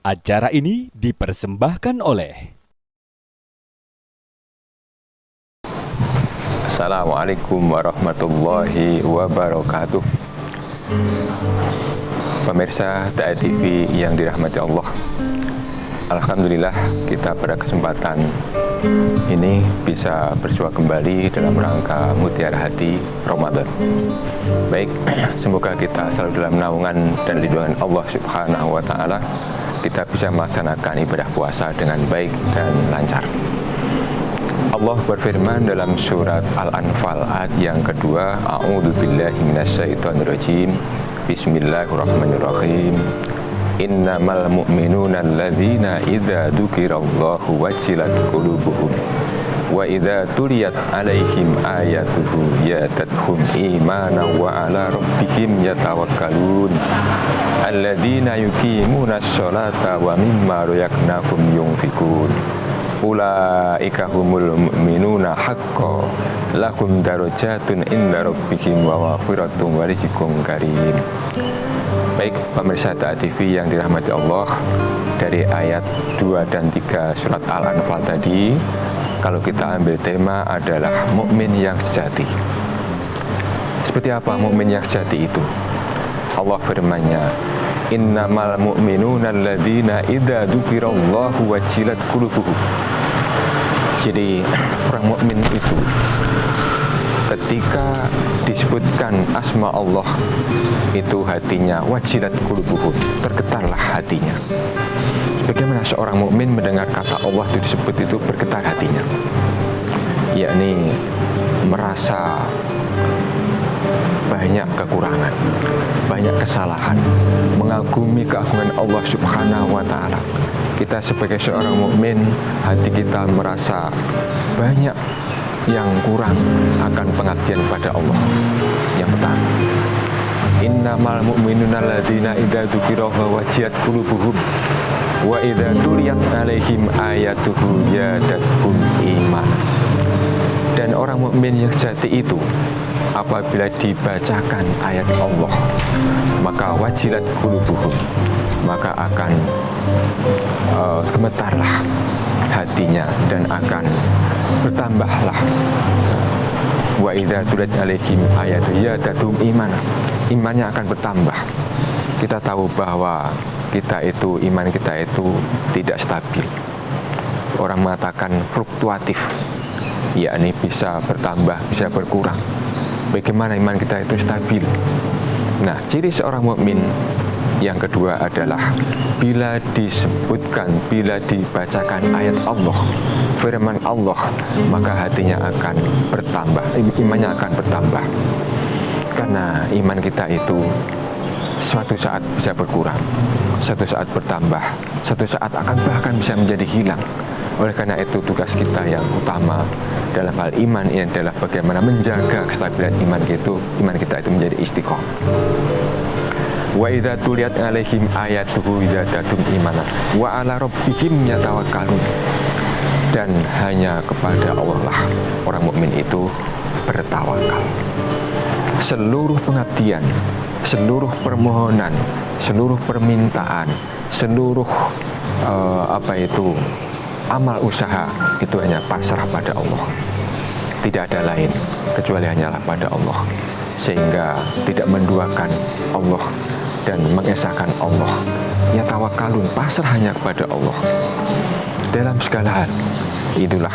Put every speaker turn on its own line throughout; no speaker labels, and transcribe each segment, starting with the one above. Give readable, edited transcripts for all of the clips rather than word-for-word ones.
Acara ini dipersembahkan oleh
Assalamualaikum warahmatullahi wabarakatuh. Pemirsa TAI TV yang dirahmati Allah, alhamdulillah kita pada kesempatan ini bisa bersua kembali dalam rangka Mutiara Hati Ramadan. Baik, semoga kita selalu dalam naungan dan lindungan Allah Subhanahu wa Ta'ala. Kita bisa melaksanakan ibadah puasa dengan baik dan lancar. Allah berfirman dalam surat Al-Anfal ayat yang kedua, A'udzubillahi minasyaitonirrajim. Bismillahirrahmanirrahim. Innamal mu'minuna alladzina idza dzukirallahu wajilat qulubuhum wa idza tuliyat 'alaihim ayatuhu yatadhum imanan wa 'ala rabbihim yatawakkalun alladzina yuqimunas sholata wa mimma razaqnahum yunfikun ulaika humul mu'minuna haqqan lahum darajatun inda rabbihim wa maghfiratun wa rizqun karim. Baik, pemirsa TAI TV yang dirahmati Allah, dari ayat 2 dan 3 surat Al-Anfal tadi, kalau kita ambil tema adalah mukmin yang sejati. Seperti apa mukmin yang sejati itu? Allah firman-Nya, innamal mu'minuna alladzina idza dzukirallahu wajilat qulubuhum. Jadi orang mukmin itu ketika disebutkan asma Allah itu hatinya wajilat qulubuhum, tergetarlah hatinya. Bagaimana seorang mukmin mendengar kata Allah itu disebut itu bergetar hatinya, yakni merasa banyak kekurangan, banyak kesalahan, mengagumi keagungan Allah Subhanahu wa Ta'ala. Kita sebagai seorang mukmin, hati kita merasa banyak yang kurang akan pengabdian kepada Allah. Yang pertama, innamal mu'minuna alladzina idza dzukirallahu wajilat qulubuhum wa idza tuliyat 'alaihim ayatuhu zadatuhum iman. Dan orang mukmin yang sejati itu apabila dibacakan ayat Allah, maka wajilat qulubuhum, maka akan gemetarlah hatinya dan akan bertambahlah. Wa idza tuliyat 'alaihim ayatuhu zadatuhum iman, imannya akan bertambah. Kita tahu bahwa iman kita itu tidak stabil. Orang mengatakan fluktuatif, yakni bisa bertambah, bisa berkurang. Bagaimana iman kita itu stabil? Nah, ciri seorang mukmin yang kedua adalah bila dibacakan ayat Allah, firman Allah, maka hatinya akan bertambah, imannya akan bertambah. Karena iman kita itu suatu saat bisa berkurang, suatu saat bertambah, suatu saat akan bahkan bisa menjadi hilang. Oleh karena itu tugas kita yang utama dalam hal iman ini adalah bagaimana menjaga kestabilan iman kita itu menjadi istiqomah. Wa idza tuliyat 'alaihim ayatuhu zadatuhum imanan wa 'ala rabbihim yatawakkalun. Dan hanya kepada Allah lah orang mukmin itu bertawakal. Seluruh pengabdian, seluruh permohonan, seluruh permintaan, seluruh amal usaha itu hanya pasrah pada Allah. Tidak ada lain kecuali hanyalah pada Allah, sehingga tidak menduakan Allah dan mengesahkan Allah. Ya tawakkalun, pasrah hanya kepada Allah dalam segala hal. Itulah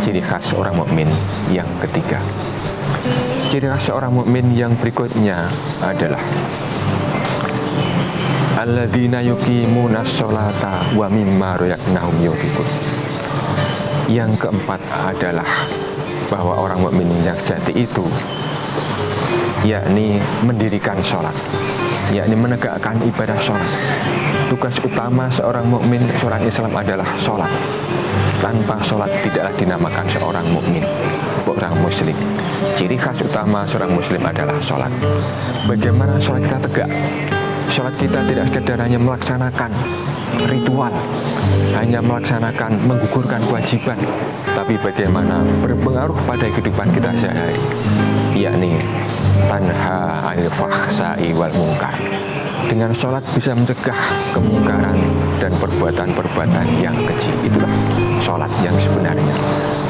ciri khas orang mukmin yang ketiga. Ciri khas seorang mukmin yang berikutnya adalah alladzina yuqimunas sholata wa mimma razaqnahum yunfikun. Yang keempat adalah bahwa orang mukmin yang sejati itu yakni mendirikan sholat, yakni menegakkan ibadah sholat. Tugas utama seorang mukmin, seorang Islam adalah sholat. Tanpa sholat tidaklah dinamakan seorang mukmin, orang muslim. Ciri khas utama seorang muslim adalah sholat. Bagaimana sholat kita tegak? Sholat kita tidak sekedar hanya melaksanakan ritual, hanya melaksanakan menggugurkan kewajiban, tapi bagaimana berpengaruh pada kehidupan kita sehari-hari, yakni tanha 'anil fahsya'i wal munkar. Dengan sholat bisa mencegah kemungkaran, dan perbuatan-perbuatan yang keji. Itulah sholat yang sebenarnya.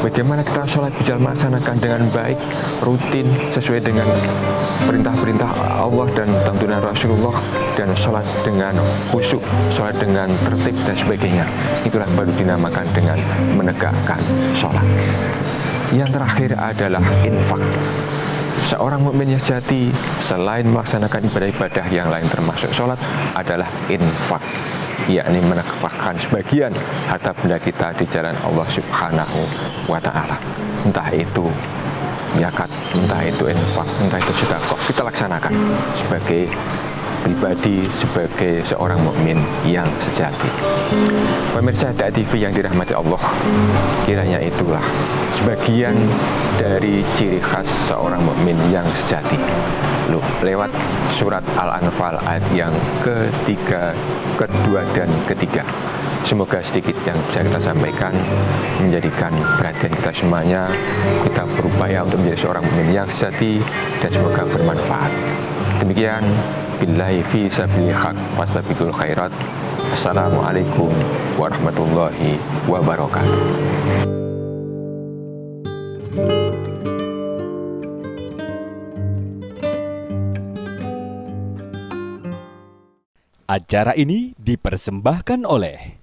Bagaimana kita sholat bisa melaksanakan dengan baik, rutin, sesuai dengan perintah-perintah Allah dan tuntunan Rasulullah, dan sholat dengan khusyuk, sholat dengan tertib dan sebagainya. Itulah baru dinamakan dengan menegakkan sholat. Yang terakhir adalah infak. Seorang mukmin yang sejati selain melaksanakan ibadah-ibadah yang lain termasuk sholat adalah infak, yakni menafkahkan sebagian harta benda kita di jalan Allah Subhanahu wa Ta'ala. Entah itu zakat, entah itu infak, entah itu sedekah, kita laksanakan sebagai pribadi, sebagai seorang mukmin yang sejati. Pemirsa HDA TV yang dirahmati Allah, kiranya itulah sebagian dari ciri khas seorang mukmin yang sejati. Lewat surat Al-Anfal ayat yang ketiga, kedua, dan ketiga. Semoga sedikit yang bisa kita sampaikan menjadikan perhatian kita semuanya. Kita berupaya untuk menjadi seorang mukmin yang sejati dan semoga bermanfaat. Demikian, billahi fi sabilil haq fastabiqul khairat. Assalamualaikum warahmatullahi wabarakatuh.
Acara ini dipersembahkan oleh